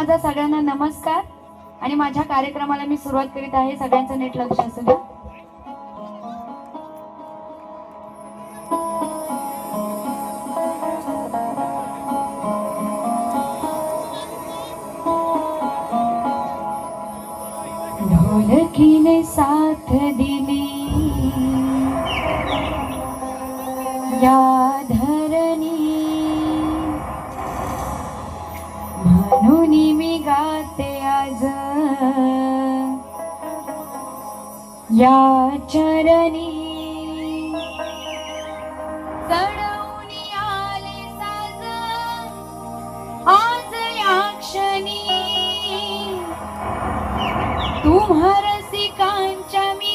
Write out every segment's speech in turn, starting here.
माझा सगळ्यांना नमस्कार आणि माझ्या कार्यक्रमाला मी सुरुवात करीत आहे. सगळ्यांचं नीट लक्ष असू द्या. ढोलकीने साथ दिली या धरणी, म्हणून मी गाते आज या चरणी. चढवून आले साज आज या क्षणी, तुम्हा रसिकांच्या मी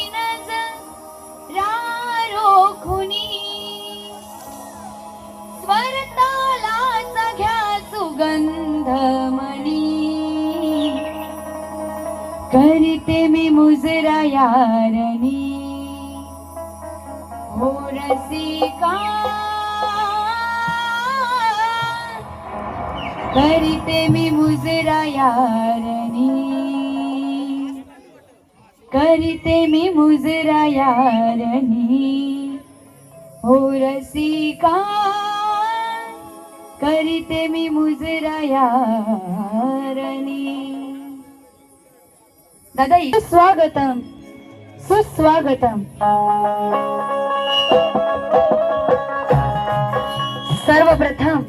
रारोखुनी. स्वरतालाचा घ्या सुगंध मणी, करते मी मुजरा यारणी. हो रसिका करते मी मुजरा यारणी, करते मी मुजरा यारणी. हो रसिका करते मी मुजरा यारणी. दादा स्वागतम सुस्वागतम. सर्वप्रथम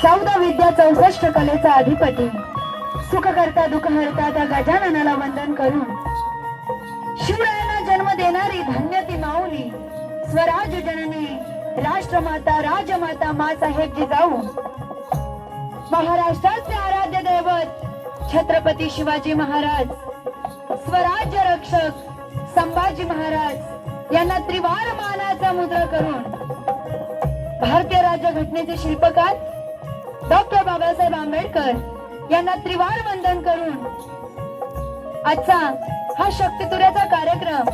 चौदा विद्या 64 कलेचा अधिपती सुख करता दुःख हरता त्या गजाननाला वंदन करून, शिवरायांना जन्म देणारी धन्य ती माऊली स्वराज जननी राष्ट्रमाता राजमाता मासाहेब जिजाऊ, महाराष्ट्राचे आराध्य दैवत छत्रपती शिवाजी महाराज, स्वराज्य रक्षक संभाजी महाराज यांना त्रिवार मानाचा मुद्रा करून, भारतीय राज्यघटनेचे शिल्पकार डॉक्टर बाबासाहेब आंबेडकर यांना त्रिवार वंदन करून आजचा हा शक्तितुऱ्याचा कार्यक्रम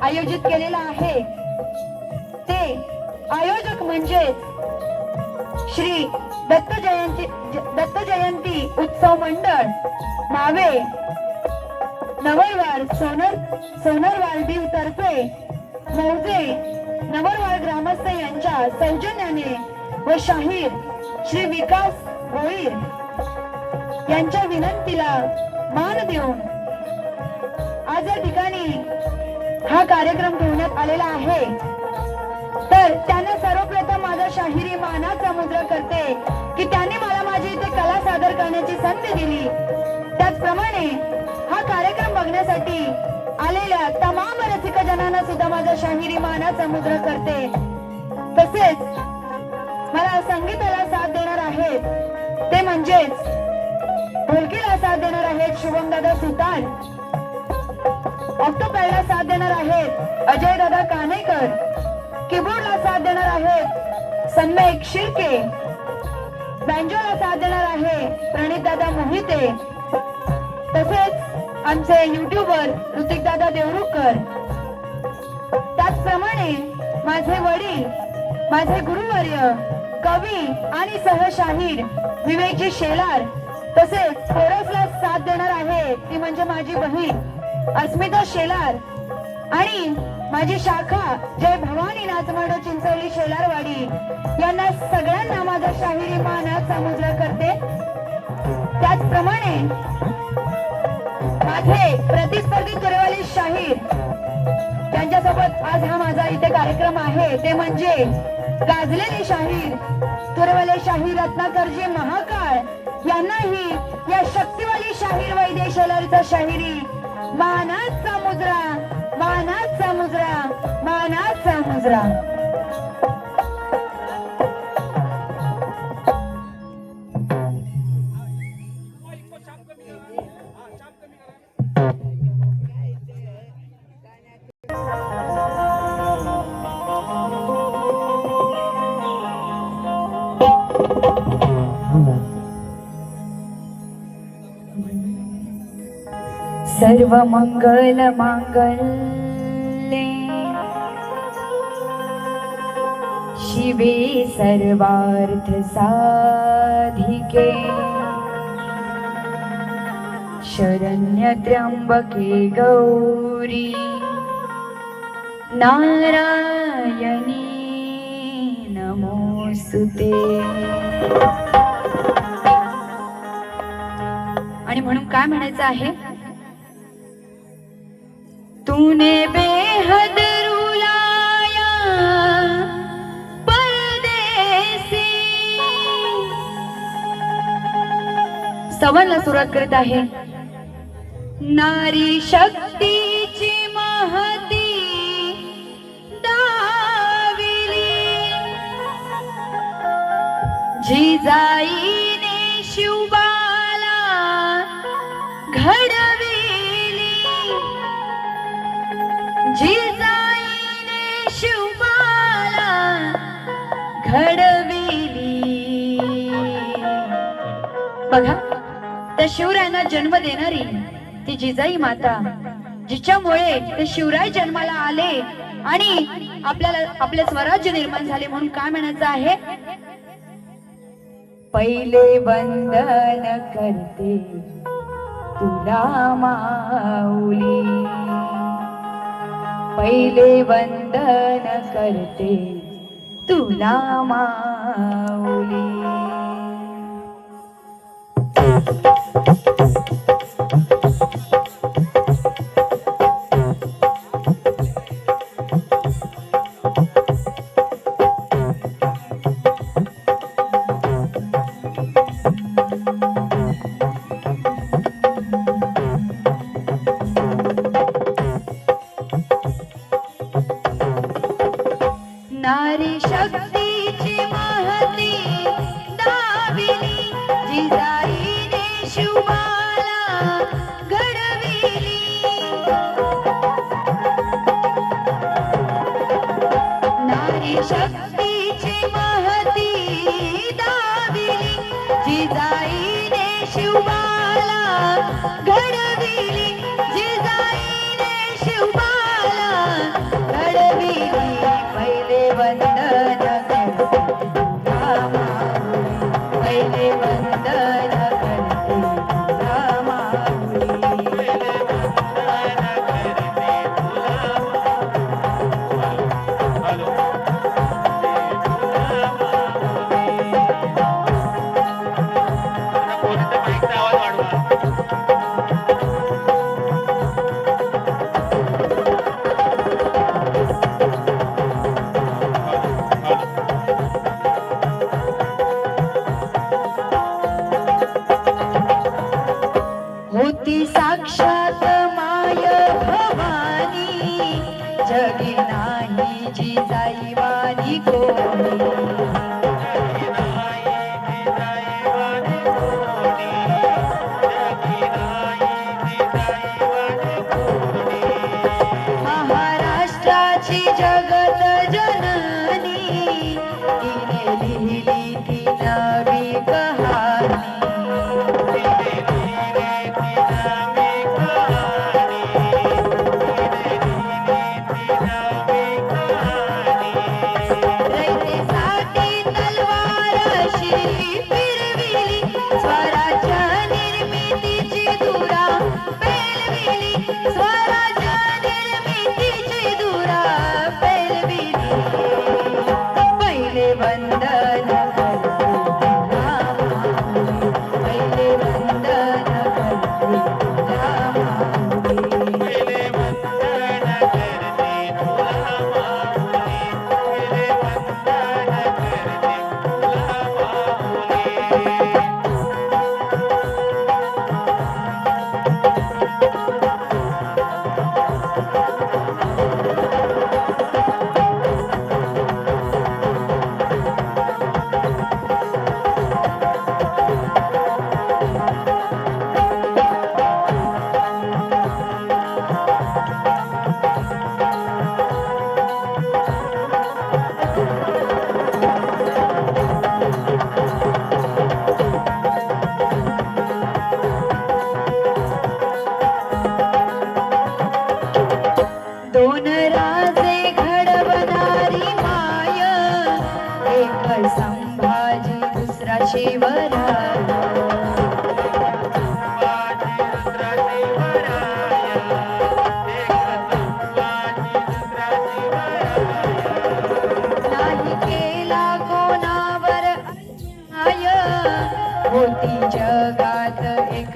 आयोजित केलेला आहे. ते आयोजक म्हणजे श्री दत्त जयंती उत्सव मंडळ नावे नवरवार सोनरवार दीव तर्फे मौजे नवरवार ग्रामस्थ यांच्या सौजन्याने व शाहीर श्री विकास भोईर यांच्या विनंतीला मान देऊन आज या ठिकाणी हा कार्यक्रम ठेवण्यात आलेला आहे. तर त्यांना सर्वप्रथम माझा शाहिरी मानाचा मुद्रा करते की त्यांनी मला माझी इथे कला सादर करण्याची संधी दिली. त्याचप्रमाणे हा कार्यक्रम बघण्यासाठी आलेल्या तमाम रसिक जनांना सुद्धा माझा शाहिरी मानाचा मुद्रा करते. तसेच मला संगीताला साथ देणार आहेत ते म्हणजेच ढोलकीला साथ देणार आहेत शुभमदादा सुतार, ऑक्टोपॅडला साथ देणार आहेत अजयदादा कानेकर, कीबोर्डला साथ देणार आहेत सन्मयक शिर्के, बँजोला साथ देणार आहे प्रणितदादा मोहिते, तसेच आमचे युट्यूबर ऋतिकदादा देवरुखकर. त्याचप्रमाणे माझे वडील, माझे गुरुवर्य कवी आणि सहशाहीर विवेकजी शेलार, तसेच कोरसला साथ देणार आहे ती म्हणजे माझी बहीण अस्मिता शेलार आणि माझी शाखा जय भवानी नाचमाडो चिंचवली शेलारवाडी यांना सगळ्यांना माझा शाहिरी मानाचा मुद्रा करते. त्याचप्रमाणे माझे प्रतिस्पर्धी तुरेवाली शाहीर त्यांच्यासोबत आज हा माझा इथे कार्यक्रम आहे ते म्हणजे गाजलेले शाहीर तुरेवाले शाहीर रत्नाकरजी महाकाळ यांनाही या शक्तिवाली शाहीर वैद्य शेलारचा शाहिरी मानाचा मुद्रा मानाचा मुद्रा मानाचा मुद्रा. सर्व मंगल मांगल्ये शिवे सर्वार्थ साधिके शरण्य त्र्यंबके गौरी नारायणी नमोस्तुते. आणि म्हणून काय म्हणायचं आहे, तूने बेहद रुलाया परदेसी. सवनला सुरुवात करत आहे. नारी शक्तीची महती दाविली, जिजाईने शिवबाला घडविली, जिजाईने शिवबाला घडविली. बघा, त्या शिवरायांना जन्म देणारी ती जिजाई माता, जिच्यामुळे ते शिवराय जन्माला आले आणि आपल्याला आपले स्वराज्य निर्माण झाले. म्हणून काय म्हणायचं आहे, पहिले वंदन करते तुला माऊली, पहिले वंदन करते तुला माऊली. नारी शक्तीची महती दाविली, जिजाईने शिवबाला घडविली. नारी शक्तीची महती दाविली, जिजाईने शिवबाला घडविली, जिजाईने शिवबाला घडविली. पहिले वंदन करते तुला माऊली, पहिले वंदन करते तुला माऊली. होती साक्षात माय भवानी, जगी नाही जिजाई वाणी कोणी.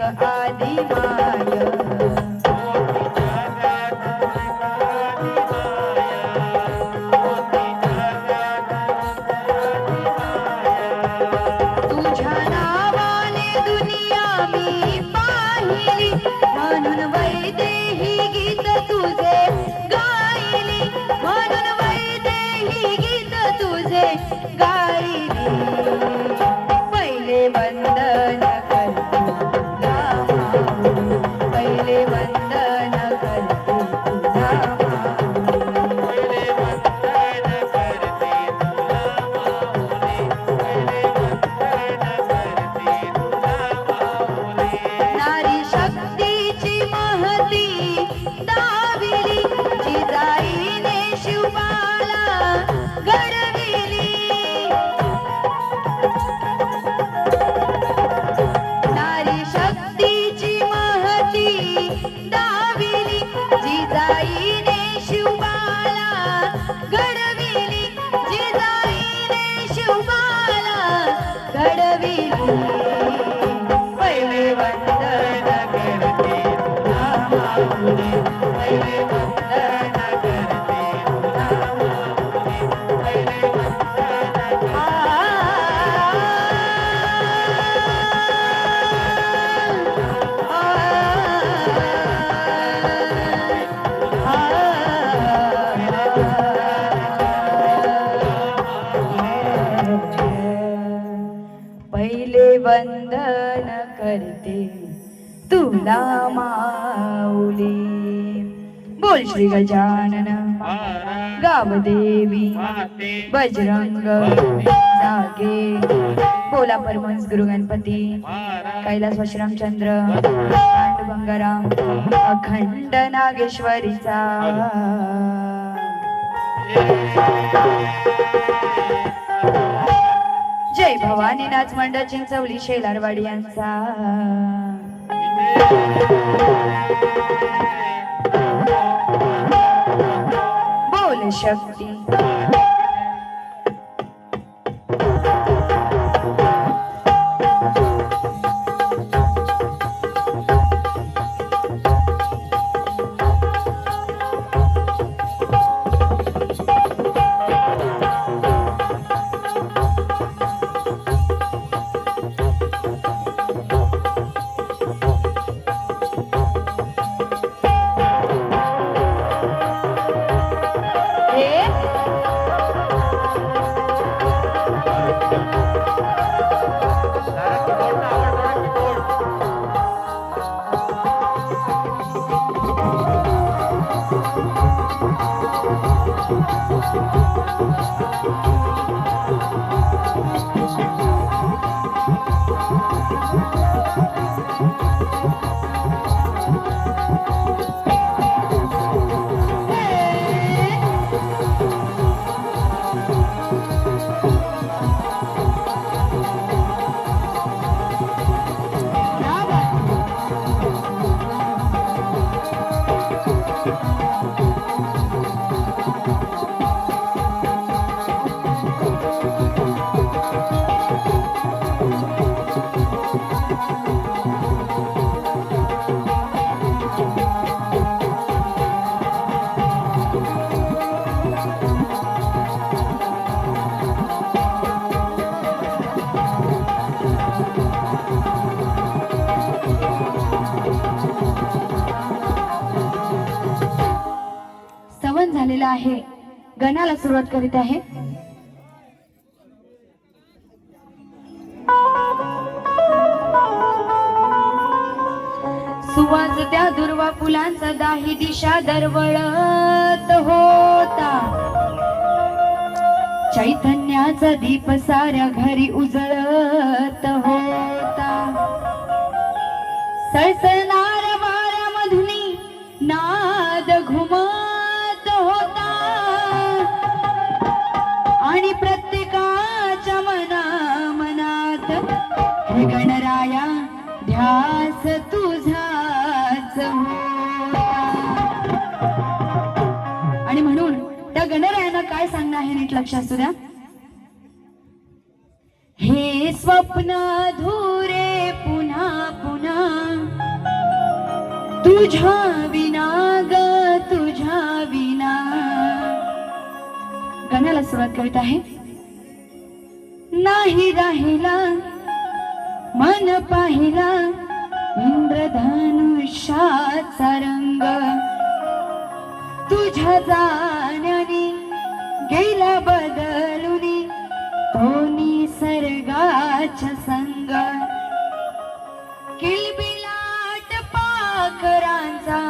आदि माय तुझ्या नावाने दुनिया मी पाहिली म्हणून वैदेही गीत तुझे गायली म्हणून वैदेही गीत तुझे गायली पहिले वंदन करते तुला माऊली पहिले वंदन करते तुला नारी शक्तीची महती दाविली जिजाईने शिवबाला घडविली नारी शक्तीची महती दाविली जिजाईने शिवबाला घडविली जिजाईने शिवबाला घडविली पहिले वंदन करते तुला माऊली पहिले वंदन करते तुला माऊली पहिले वंदन पहिले वंदन करते तुला माऊली बोल श्री गजानन गावदेवी बजरंग जागे बोला परमहंस गुरु गणपती कैलास रामचंद्र पांडुरंगाराम अखंड नागेश्वरीचा जय भवानी नाच मंडळ चिंचवली शेलारवाडी यांचा बोल शक्ती झालेला आहे गणाला सुरुवात करीत आहे सुवास त्या दुर्वा फुलांचा दाही दिशा दरवळत होता चैतन्याचा दीप साऱ्या घरी उजळत होता सळसळणाऱ्या वाऱ्यामधुनी नाद घुमत होता आणि प्रत्येकाच्या मनात हे गणराया ध्यास तुझाच होता आणि म्हणून त्या गणरायानं काय सांगणं आहे नीट लक्ष असू द्या हे स्वप्न धुरे पुन्हा पुन्हा तुझ्या विना ग तुझ्या विना. गाण्याला सुरुवात करीत आहे. नाही राहिला मन पाहिला इंद्रधनुष्याचा रंग. तुझ्या जाण्याने गेला बदलुनी तो निसर्गाचा संग. किलबिलाट पाखरांचा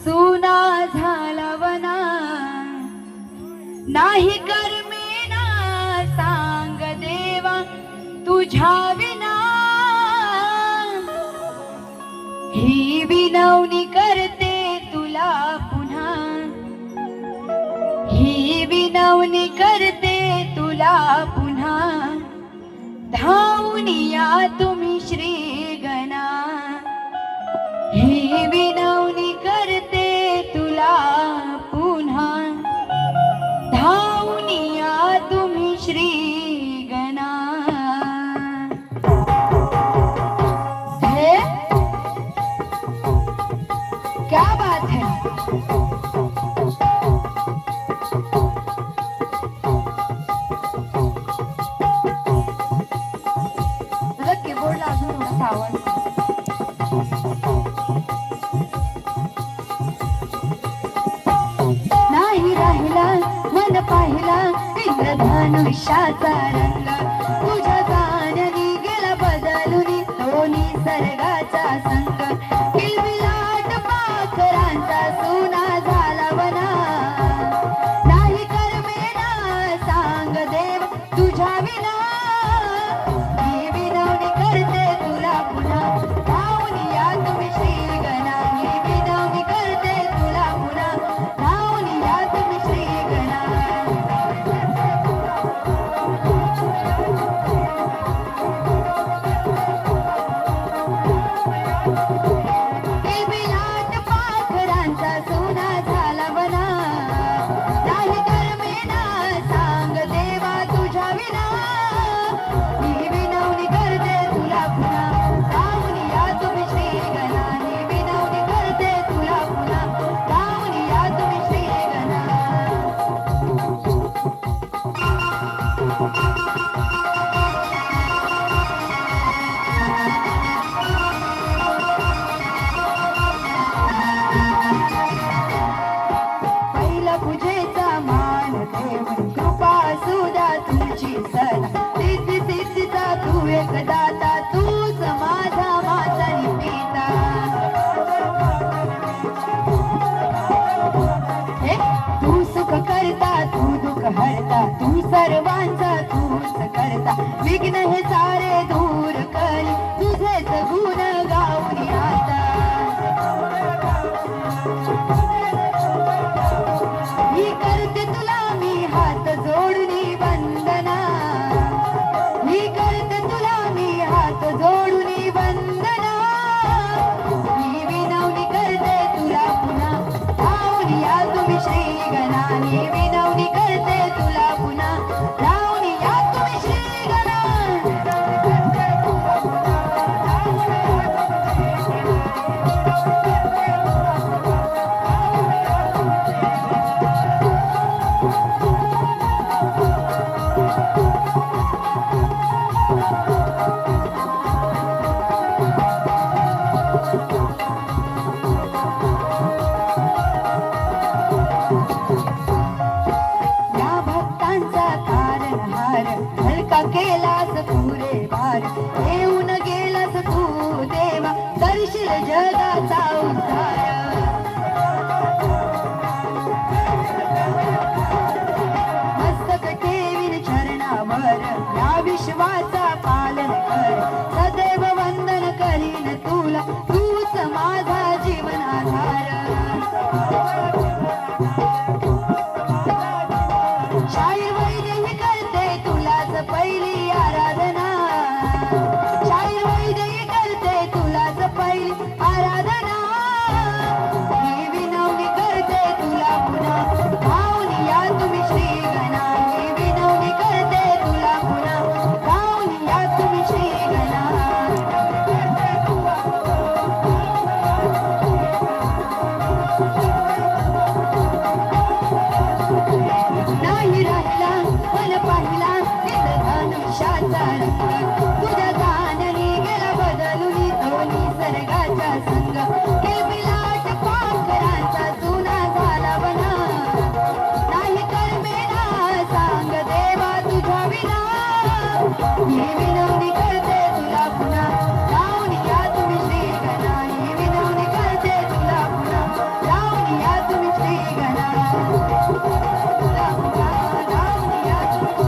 सुना झाला वना. नाही कर्मेना सांग देवा तुझ्या विना. ही विनवणी करते तुला पुन्हा. ही विनवणी करते तुला पुन्हा. धावून या तुम्ही श्री गणा. ही विनवणी करते तुला पुन्हा. धावून या तुम्ही श्री गणा. क्या बात है. कीबोर्डला अजून थोडासा आवाज. नाही राहिला मन पाहिला इंद्रधनुष्याचा रंग. तुझ्या जाण्याने गेला बदलुनी तो निसर्गाचा संग. किलबिलाट पाखरांचा सुना झाला वना. नाही कर्मेना सांग देव तुझ्या विना. ही विनवणी करते तुला पुन्हा. धावून या तुम्ही श्री गणा. ही विनवणी करते तुला पुन्हा. धावून या तुम्ही श्री गणा. किलबिलाट पाखरांचा सुना झाला वना. नाही कर्मेना सांग देवा तुझ्या विना. ही विनवणी करते तुला पुन्हा. धावून या तुम्ही श्री गणा. ही विनवणी करते तुला पुन्हा. धावून या तुम्ही श्री गणा. पहिला पूजेचा मान ठेवून कृपा सुद्धा तुझी सदा. सिद्धी सिद्धीचा तू एक दाता. तूच माझा मातानी पिता. तू सुख करता तू दुःख हरता. तू सर्वांचा तूच करता. विघ्न हे सारे दूर करी तुझेच गुण गाऊन आता. ही करते तुला मी हात जोडूनी वंदना. ही करते तुला मी हात जोडूनी वंदना. ही विनवणी करते तुला पुन्हा. धावून या तुम्ही श्री गणा. ही विनवणी करते तुला पुन्हा. धावून या तुम्ही श्री गणा. या भक्तांचा तारणहार हलका केलास पुरे भार. येऊन गेलास तू देवा करशील जगाचा उद्धार. मस्तक ठेवीन चरणावर या विश्वाचा पालन कर. सदैव वंदन करीन तुला तूच माझा जीवन आधार. शाहीर वैदेही करते तुलाच पहिली आराधना. शाहीर वैदेही करते तुलाच पहिली आराधना. ही विनवणी करते तुला पुन्हा. धावून या तुम्ही श्री गणा. ही विनवणी करते तुला पुन्हा. धावून या तुम्ही श्री गणा. मार्गाचा संग किलबिलाट पाखरांचा जुना झाला बना नाही कर मेला सांग देवा तुझ्या विना ही विनवणी करते तुला पुन्हा लावून या तुम्ही श्री गणा ही विनवणी करते तुला पुन्हा लावून या तुम्ही श्री गणा तुला पुन्हा लावून या तुम्ही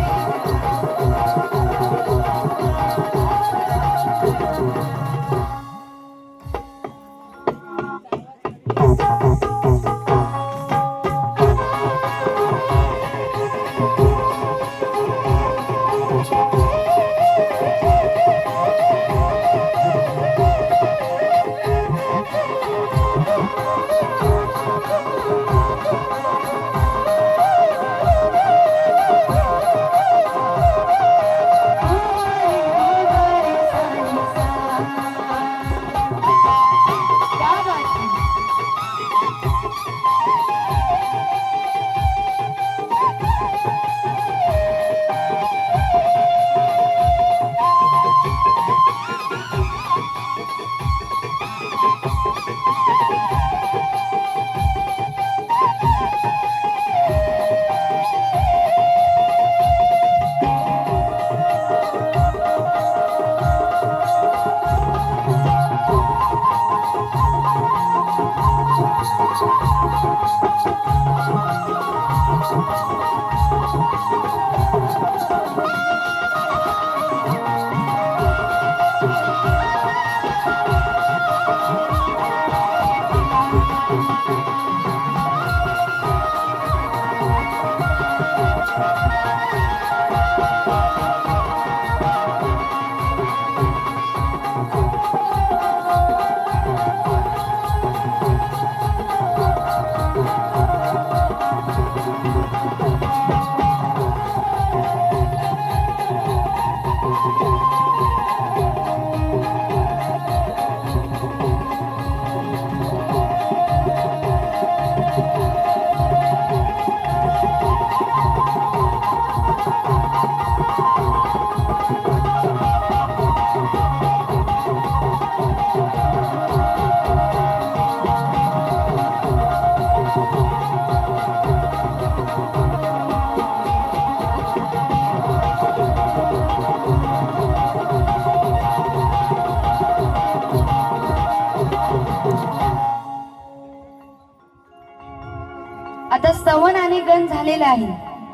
आता स्तवन आणि गण झालेला आहे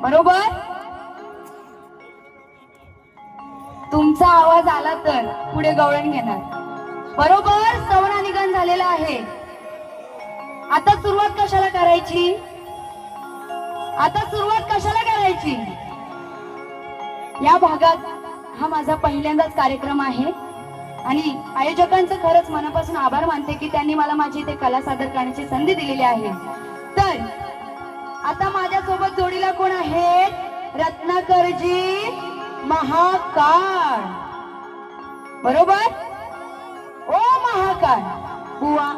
बरोबर. तुमचा आवाज आला तर पुढे गवळण घेणार बरोबर. स्तवन आणि गण झालेला आहे. आता सुरुवात कशाला करायची. आता सुरुवात कशाला करायची. या भागात हा माझा पहिल्यांदाच कार्यक्रम आहे आणि आयोजकांचं खरंच मनापासून आभार मानते की त्यांनी मला माझी इथे कला सादर करण्याची संधी दिलेली आहे. तर आता माझ्या सोबत जोडीला कोण आहेत. रत्नाकरजी महाकाळ बरोबर. ओ महाकाळ बुवा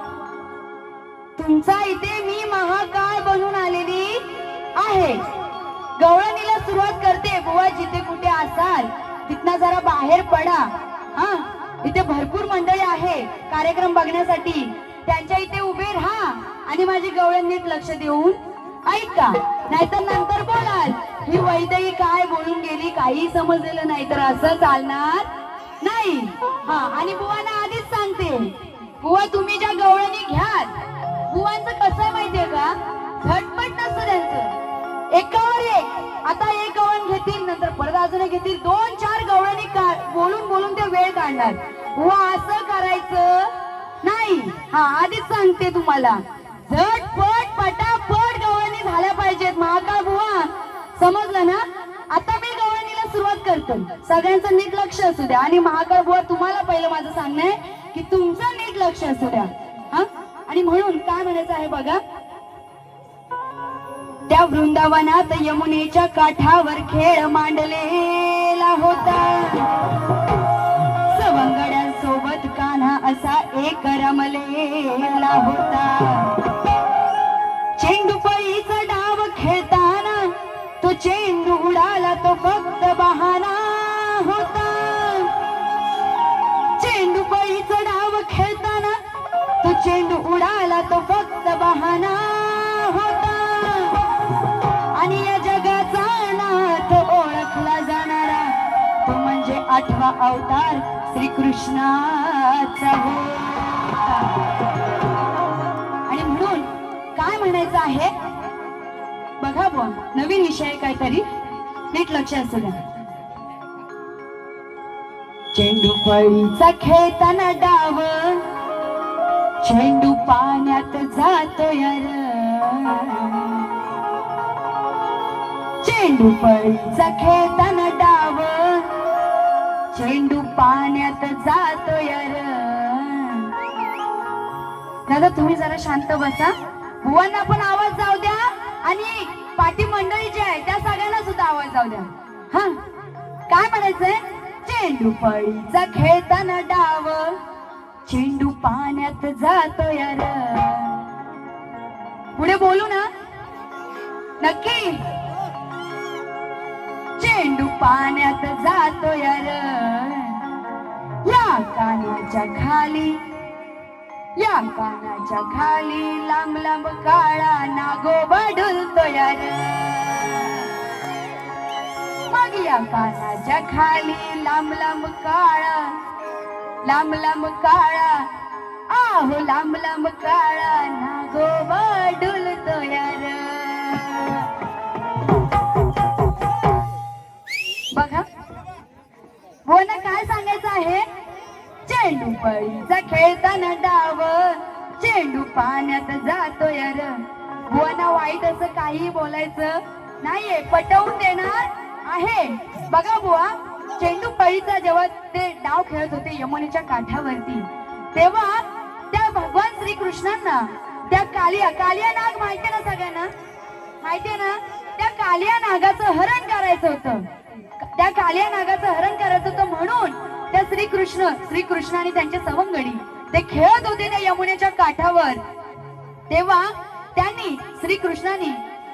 तुमचा इथे मी महाकाळ बनून आलेली आहे. गवळणीला सुरुवात करते. बुवा जिथे कुठे असाल तिथनं जरा बाहेर पडा. हा इथे भरपूर मंडळी आहे कार्यक्रम बघण्यासाठी. त्यांच्या इथे उभे राहा आणि माझी गवळण नीट लक्ष देऊन ऐका. नाहीतर नंतर बोलाल ही वैद्यही काय बोलून गेली काही समजलेलं नाही तर असं चालणार नाही. हा आणि बुवांना आधीच सांगते बुवा तुम्ही ज्या गवळणी घ्याल बुवांचं कसं आहे माहितीये का. झटपट नसतं त्यांचं एकावर एक. आता एक गवळण घेतील नंतर परत अजून घेतील 2-4 गवळणी बोलून बोलून ते वेळ काढणार. बुवा असं करायचं नाही. हा आधीच सांगते तुम्हाला झटपट पटापट गवळणी झाल्या पाहिजेत. महाकाळ बुवा समजलं ना. आता मी गवळणीला सुरुवात करतो. सगळ्यांचं नीट लक्ष असू द्या आणि महाकाळ बुवा तुम्हाला पहिलं माझं सांगणं आहे की तुमचं नीट लक्ष असू द्या. हा आणि म्हणून काय म्हणायचं आहे बघा. त्या वृंदावनात यमुनेच्या काठावर खेळ मांडलेला होता. सवंगड्यांसोबत कान्हा असा एक रमलेला होता. चेंडू पळीचा डाव खेळताना तो चेंडू उडाला तो फक्त बहाना होता. चेंडू पळीचा डाव खेळताना चेंडू उडाला तो फक्त बहाना होता आणि या जगाचा नाथ ओळखला जाणारा तो म्हणजे 8वा अवतार श्रीकृष्णाचा होता. आणि म्हणून काय म्हणायचं आहे बघा बुवा, नवीन विषय काहीतरी नीट लक्ष असू द्या. चेंडू फळीचा खेळताना डाव चेंडू पाण्यात जातो यार. चेंडू फळीचा खेळताना डाव चेंडू पाण्यात जातो यार. दादा तुम्ही जरा शांत बसा, बुवांना पण आवाज जाऊ द्या आणि पाठी मंडळी जी आहे त्या सगळ्यांना सुद्धा आवाज जाऊ द्या. हा काय म्हणायचंय? चेंडू फळीचा खेळताना डाव चेंडू पाण्यात जातो यार. पुढे बोलू ना नक्की. चेंडू पाण्यात जातो यार. या कानाच्या खाली या कानाच्या खाली लांब लांब काळा नागोबा डुलतो यार. मग या कानाच्या खाली लांब लांब काळा आहो लांब लांब काळा नागोबा डुलतो यार. बघा बोला काय सांगायचं आहे? चेंडू फळीचा खेळताना डाव चेंडू पाण्यात जातो यार. बुवांना वाईट असं काही बोलायचं नाहीये, पटवून देणार आहे. बघा बुवा, चेंडू फळीचा जेव्हा ते डाव खेळत होते यमुनेच्या काठावरती, तेव्हा त्या भगवान श्रीकृष्णांना त्या कालिया नाग माहितीये ना सगळ्यांना, माहितीये ना? त्या कालिया नागाचं हरण करायचं होतं. त्या कालिया नागाचं हरण करायचं होतं म्हणून त्या श्रीकृष्ण आणि त्यांचे सवंगडी ते खेळत होते त्या यमुनेच्या काठावर. तेव्हा त्यांनी श्रीकृष्णाने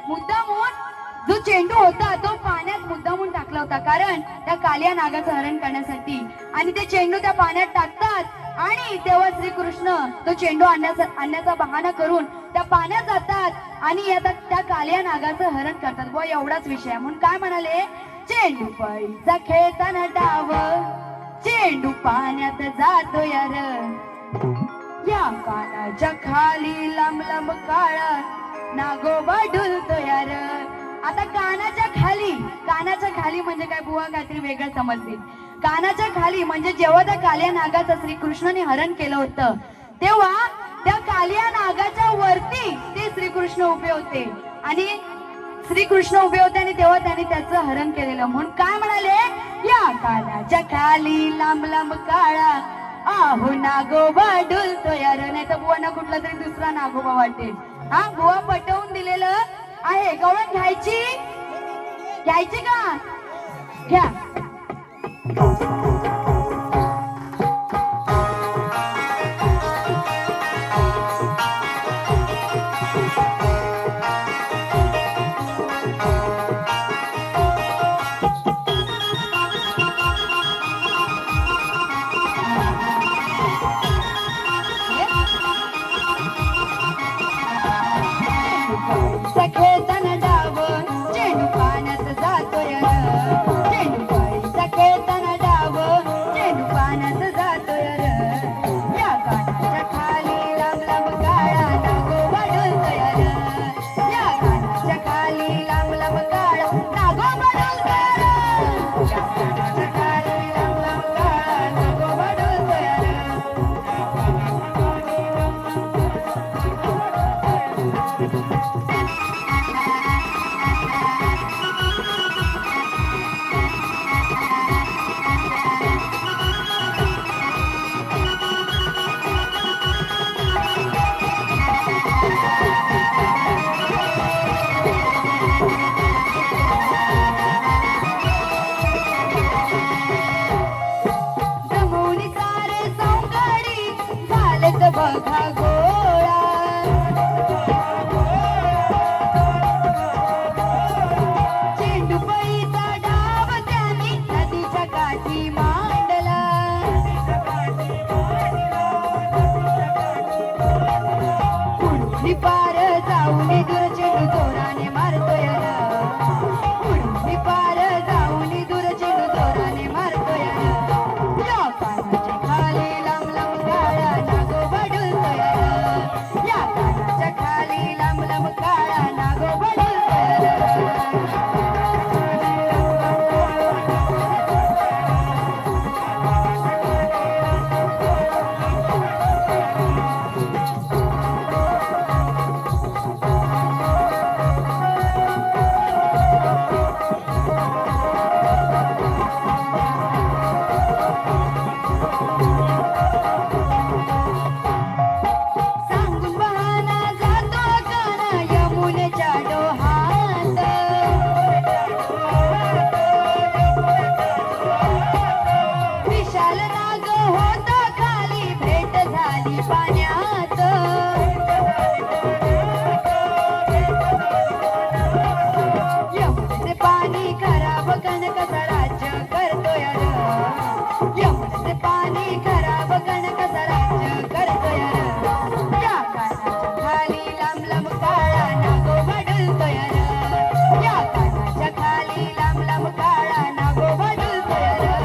मुद्दामून जो चेंडू होता तो पाण्यात मुद्दामून टाकला होता, कारण त्या कालिया नागाचं हरण करण्यासाठी. आणि ते चेंडू त्या पाण्यात टाकतात आणि तेव्हा श्रीकृष्ण तो चेंडू आणण्याचा बहाणा करून त्या पाण्यात जातात आणि आता त्या कालिया नागाचं हरण करतात. बुवा एवढाच विषय. म्हणून काय म्हणाले? चेंडू फळीचा खेळताना डाव चेंडू पाण्यात जातो यार. या कानाच्या खाली लांब लांब काळा नागोबा डुलतो यार. आता कानाच्या खाली म्हणजे काय बुवा, काहीतरी वेगळं समजतील. कानाच्या खाली म्हणजे जेव्हा त्या कालिया नागाचं श्रीकृष्णाने हरण केलं होतं तेव्हा त्या कालिया नागाच्या वरती ते श्रीकृष्ण उभे होते आणि तेव्हा त्यांनी त्याचं हरण केलेलं. म्हणून काय म्हणाले? या कानाच्या खाली लांब लांब काळा आहो नागोबा डुलतो यार. नाही तर बुवांना कुठला तरी दुसरा नागोबा वाटेल. हा बुवा पटवून दिलेलं आहे. गवळण घ्यायची का? घ्या. खेळताना डाव चेंडू पाण्यात जातो यार. चेंडू फळीचा खेळताना डाव चेंडू पाण्यात जातो यार. या कानाच्या खाली लांब लांब काळा नागोबा डुलतो यार. या कानाच्या खाली लांब लांब काळा नागोबा डुलतो यार. या कानाच्या खाली लांब लांब काळा नागोबा डुलतो यार. बघा गोळा चेंडू फळीचा डाव त्यांनी नदीच्या काठी मांडला. झाली पाण्यात यमुनेचे पाणी खराब कण कसा राज्य करतोय र यमुनेचे पाणी खराब कण कसा राज्य करतोय र या कानाच्या खाली लांब लांब काळा नागोबा डुलतोय र या कानाच्या खाली लांब लांब काळा नागोबा डुलतोय र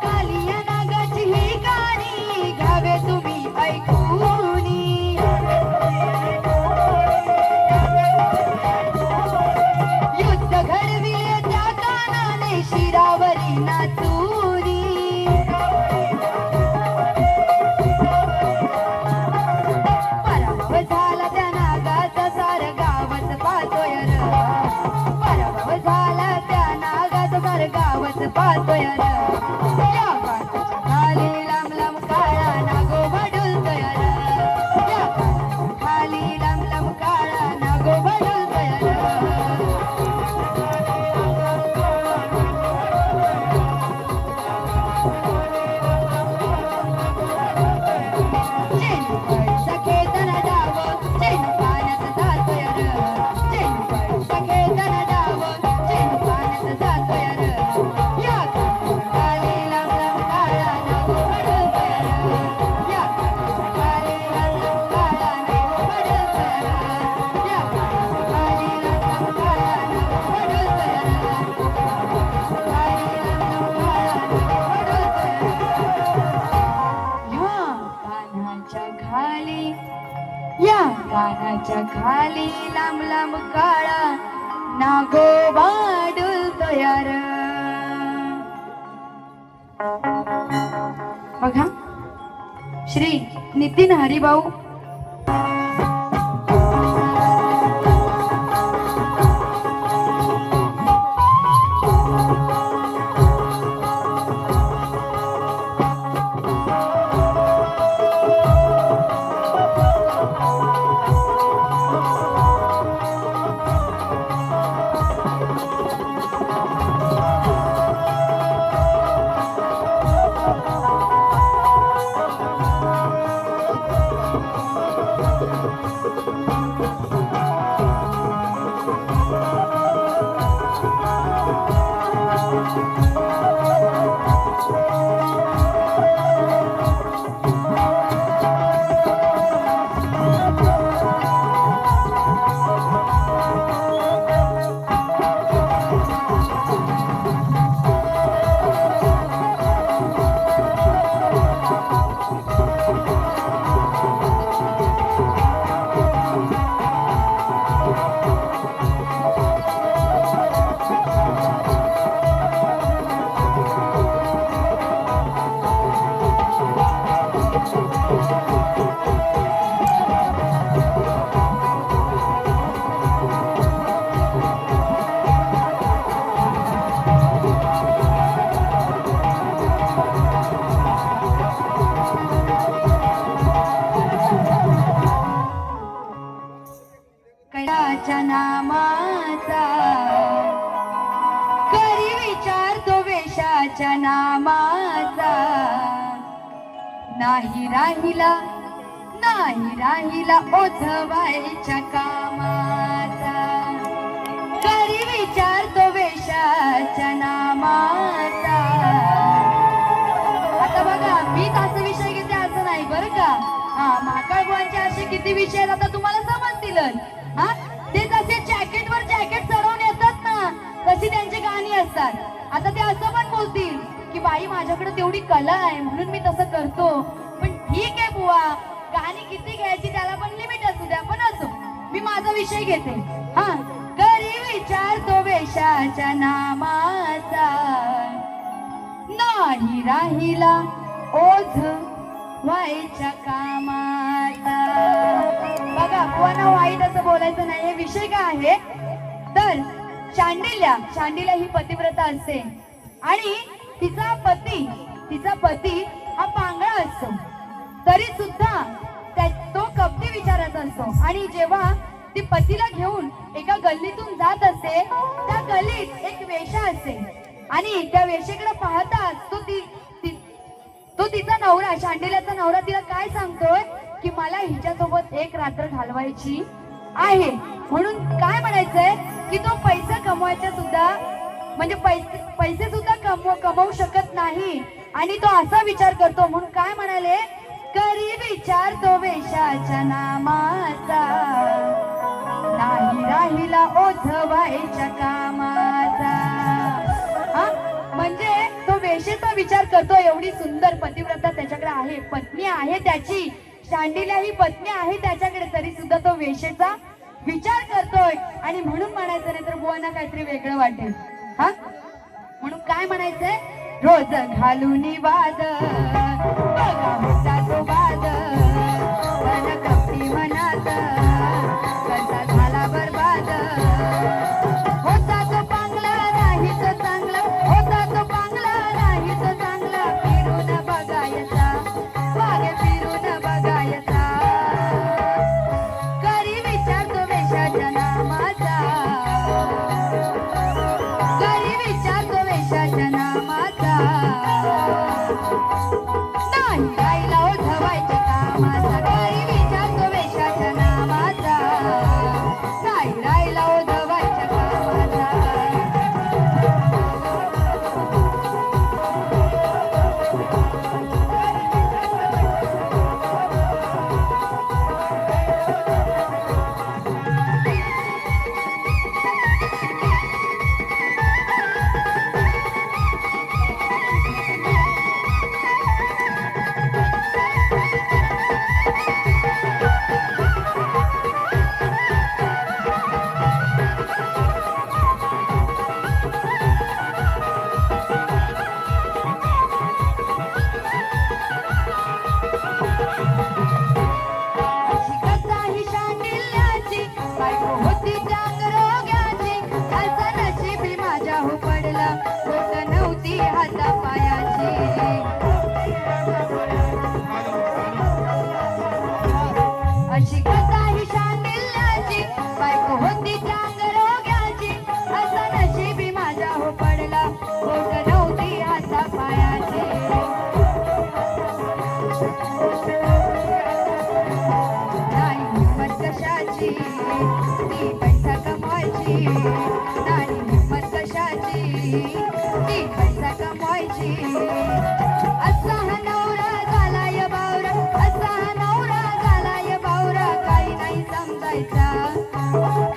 कालिया नागाची ही गाणी घ्यावे तुम्ही ऐकूनी युद्ध घडविले त्या कानाने शिरावरी नाचूनी पराभव झाला त्या नागाचा सार गावच पाहतोय र पराभव झाला त्या नागाचा सार गावच पाहतोय र या कानाच्या खाली लांब लांब काळा नागोबा डुलतोय र या कानाच्या खाली लांब लांब काळा नागोबा डुलतोय र चेनुकाळीचा खेळताना डाव चेनु पाण्यात जातोय र चेनुकाळीचा खेळताना डाव चेनु पाण्यात जातोय र या कानाच्या खाली लांब लांब काळा नागोबा डुलतोय र या कानाच्या खाली लांब लांब काळा नागोबा डुलतोय र या कानाच्या खाली लांब लांब काळा नागोबा डुलतोय र खाली लांब लांब काळा नागोबा डुलतोय या कानाच्या खाली लांब लांब काळा नागोबा डुलतोय र बघा श्री नितीन हरिभाऊ कैलाच्या नामाचा करी विचार तो वेशाच्या नामाचा नाही राहिला ओझवायच्या कामाचा करी विचार तो वेशाच्या नामाचा आता बघा मीच असं विषय घेते असं नाही बरं का महाकाळ बुवांचे असे किती विषय आहेत आता तुम्हाला समजतीलच हा ते जसे जॅकेटवर जॅकेट चढवून येतात ना तशी त्यांची गाणी असतात आता ते असं पण बोलतील की बाई माझ्याकडे तेवढी कला आहे म्हणून मी तसं करतो पण ठीक आहे बुवा गाणी किती घ्यायची त्याला पण लिमिट असू द्या पण असो मी माझा विषय घेते हा करी विचार तो वेशाच्या नामाचा नाही राहिला ओझ व्हायच्या कामाचा बघा कोणा वाईट असं बोलायचं नाही विषय काय आहे तर शांडिल्या ही पतिव्रता असते आणि तिचा पती हा पांगळा असतो, तरी सुद्धा तो कपटी विचाराचा असतो. आणि जेव्हा ती पतीला घेऊन एका गल्लीतून जात असते, त्या गल्लीत एक वेश्या असते आणि त्या वेश्येकडे पाहताच तो तिचा नवरा, शांडिल्याचा नवरा तिला काय सांगतोय की मला हिच्यासोबत एक रात्र घालवायची आहे. म्हणून काय म्हणायचंय की तो पैसा कमवायचा सुद्धा म्हणजे पैसे सुद्धा कमवू शकत नाही आणि तो असा विचार करतो. म्हणून काय म्हणाले, करी विचार तो वेशाच्या नामाचा, नाही राहिला ओझवायच्या कामाचा. म्हणजे तो वेशेचा विचार करतो. एवढी सुंदर पतिव्रता त्याच्याकडे आहे, पत्नी आहे त्याची, शांडिल्या ही पत्नी आहे त्याच्याकडे, तरी सुद्धा तो वेशेचा विचार करतोय. आणि म्हणून म्हणायचं नाही तर बुवांना काहीतरी वेगळं वाटेल. हा म्हणून काय म्हणायचंय, रोज घालून वाद बघा होता तो वाद, कपटी मनात कसा झाला बरबाद. होता तो पांगला नाही तो चांगला, होता तो पांगला नाही तो चांगला, फिरून बघायचा मागे फिरून बघायचा. करी विचार तो वेशाच्या नामाचा, करी विचार तो वेशाच्या नामाचा, नाही राहिला ओझवायच्या कामाचा. करी विचार तो वेशाच्या नामाचा, नाही राहिला ओझवायच्या कामाचा. अशी कथा ही शांडिल्याची, बायको होती चांग रोग्याची, असा नशिबी माझ्या हो पडला, बोट नव्हती हाता पायाची. नाही हिंमत कशाची ती पैसा कमवायची, नाही हिंमत कशाची ती पैसा कमवायची. असा हा नवरा झालाय बावरा, असा हा नवरा झालाय बावरा, काही नाही समजायचा,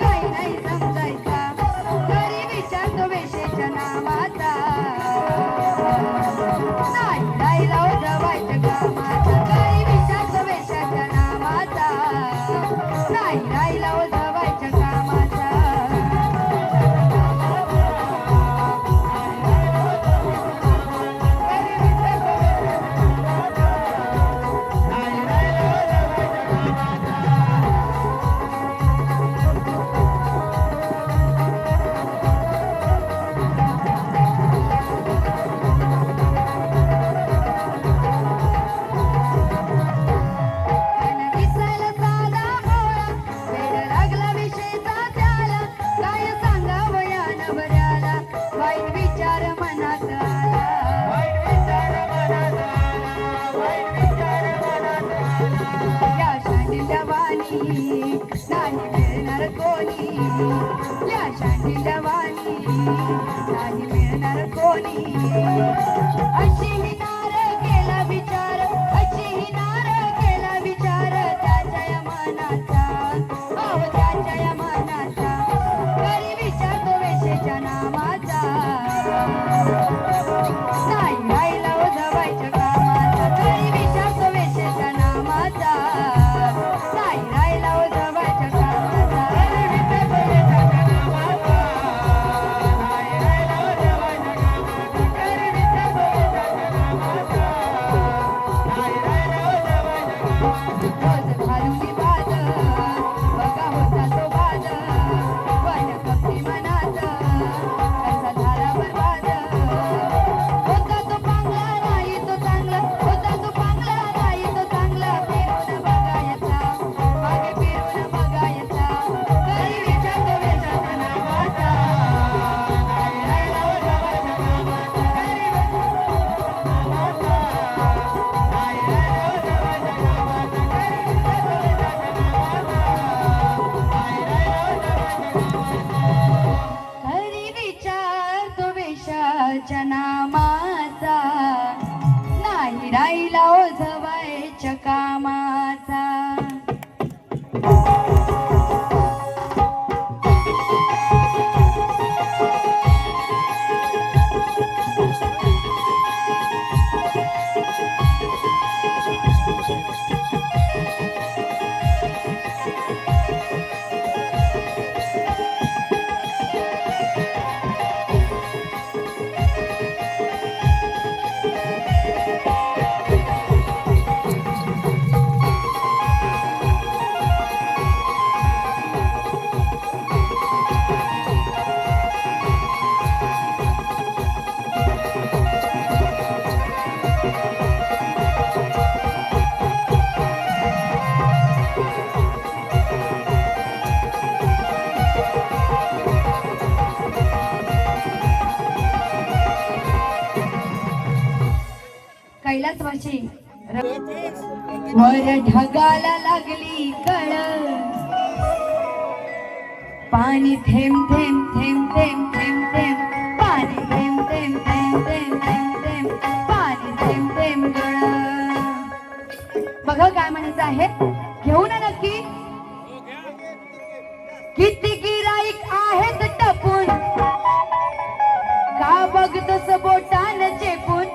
काही नाही समजायचा. तरी विचारतो वेशेच्या नावाचा, नाही राहिला ओझवायच्या कामाचा. तरी विचारतो वेशाच्या नावाचा, नाही राहिला ओझवायच्या कामाचा. नाही मिळणार कोणी, या शांडिल्या वाणी नाही मिळणार कोणी. अशी ही नार केला विचार, अशी ही नार केला विचार, त्याच्या मनाचा, अहो त्याच्या मनाचा. तरी विचारतो वेशेच्या नामाचा, नाही राहिला ओझवायच्या कामाचा. तरी विचारतो वेशेच्या नामाचा, नाही राहिला ओझवायच्या कामाचा. वर ढगाला लागली कळ, पाणी थेंब थेंब थेंब थेंब थेंब थेंब, पाणी थेंब थेंब थेंब थेंब थेंब थेंब, पाणी थेंब थेंब गळ. बघा काय म्हणायचं आहे, घेऊ ना नक्की. किती गिराईक आहेत टपून, का बघतोस बोटान चेपून.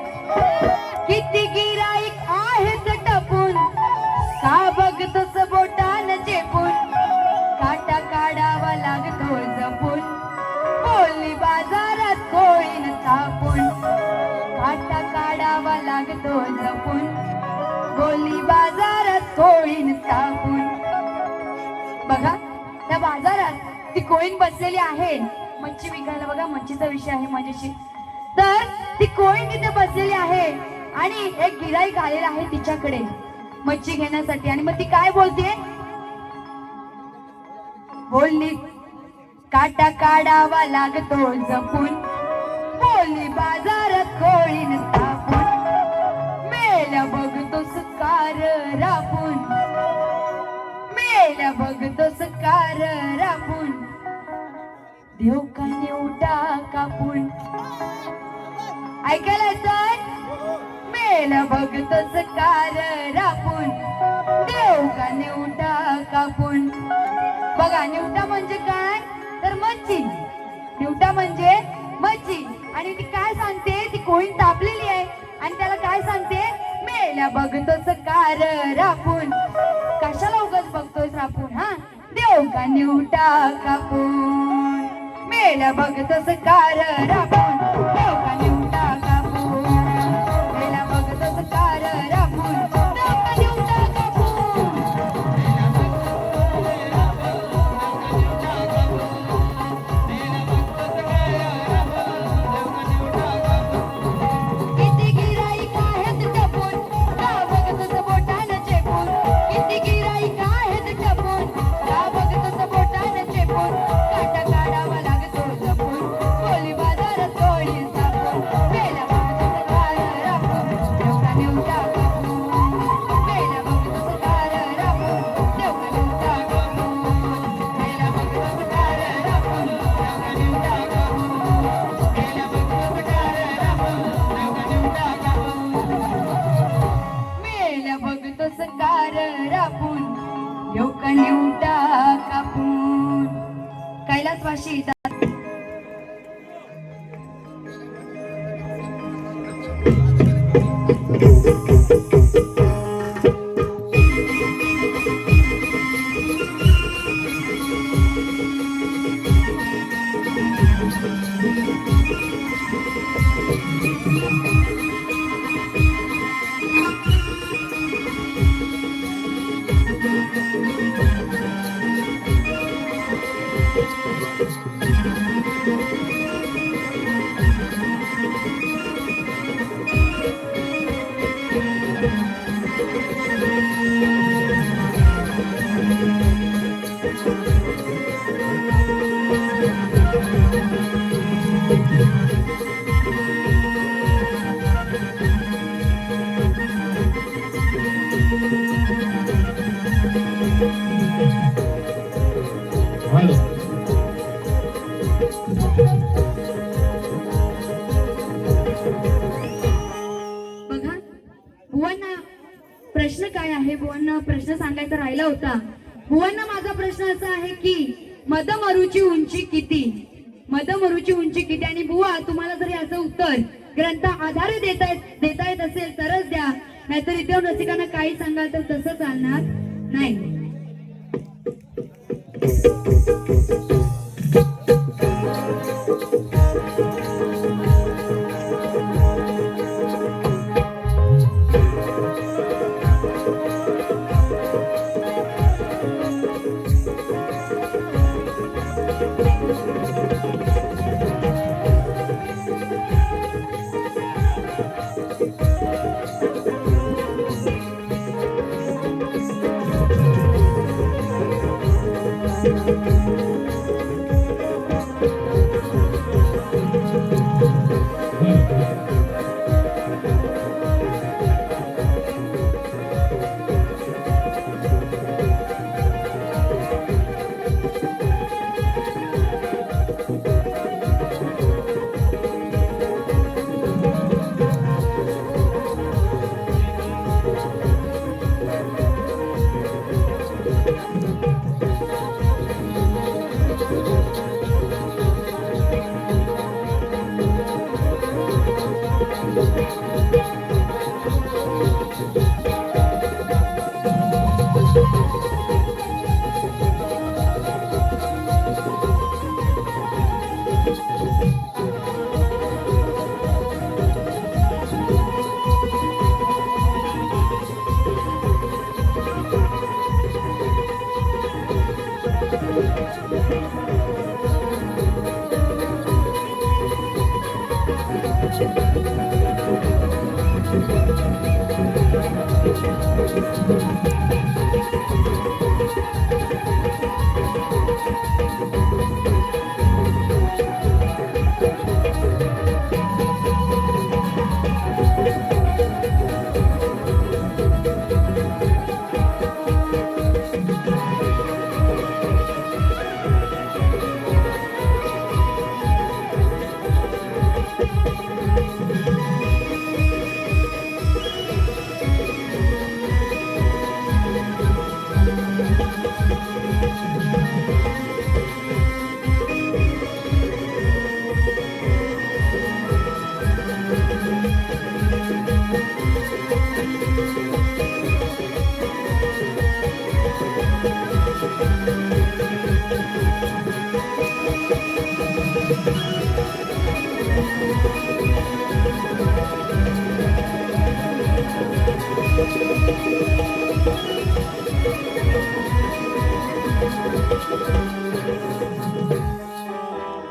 किती गिराईक आहेत टपून, का बघतोस बोटान चेपून. काटा काढावा लागतो जपून, बोली बाजारात कोळीन थापून. काटा काढावा लागतो जपून, बोली बाजारात कोळीन थापून. बघा त्या बाजारात ती कोळीन बसलेली आहे मच्छी विकायला. बघा मच्छीचा विषय आहे मजेशीर. तर ती कोळीन तिथे बसलेली आहे आणि एक गिराईक आलेला आहे तिच्याकडे मच्छी घेण्यासाठी. आणि मग ती काय बोलते, बोलली काटा काढावा लागतो जपून, बोली बाजारात कोळीन थापून. मेल्या बघतोस कार रापून, मेल्या बघतोस कार रापून. देव का नेवटा कापून. ऐकायला तर मेल्या बघतोस कार रापून, देव का नेवटा कापून. बघा निवटा म्हणजे काय, तर मच्छी. निवटा म्हणजे मच्छी. आणि ती काय सांगते, ती कोळीन तापलेली आहे आणि त्याला काय सांगते, मेल्या बघतोस कार रापून. कशाला उगाच बघतोस रापून, हा देव का निवटा कापून. मेल्या बघतोस कार रापून, देव का निवटा कापून. मेल्या बघतोस कार रापून, देव का निवटा कापून. किती गिराईक आहेत टपून, का बघतोस बोटान चेपून. किती गिराईक आहेत टपून, का बघतोस बोटान चेपून. काटा काढावा लागतो जपून, बोली बाजारात कोळीन थापून. मेल्या बघतोस कार रापून, देव का निवटा कापून. मेल्या बघतोस कार रापून, देव का निवटा कापून. मेल्या बघतोस कार रापून, देव का निवटा कापून. मेल्या बघतोस कार रापून, देव का निवटा कापून. मेल्या बघतोस कार रापून, देव का निवटा कापून. कैलासवासी बघा बुवांना प्रश्न काय आहे, बुवांना प्रश्न सांगायचा राहिला होता. बुवांना माझा प्रश्न असा आहे की मदमरूची उंची किती, मदमरूची उंची किती. आणि बुवा तुम्हाला जर याचं उत्तर ग्रंथ आधारे देता येत असेल तरच द्या, नाहीतर इथे रसिकांना काही सांगाल तर तसं चालणार नाही.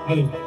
हॅलो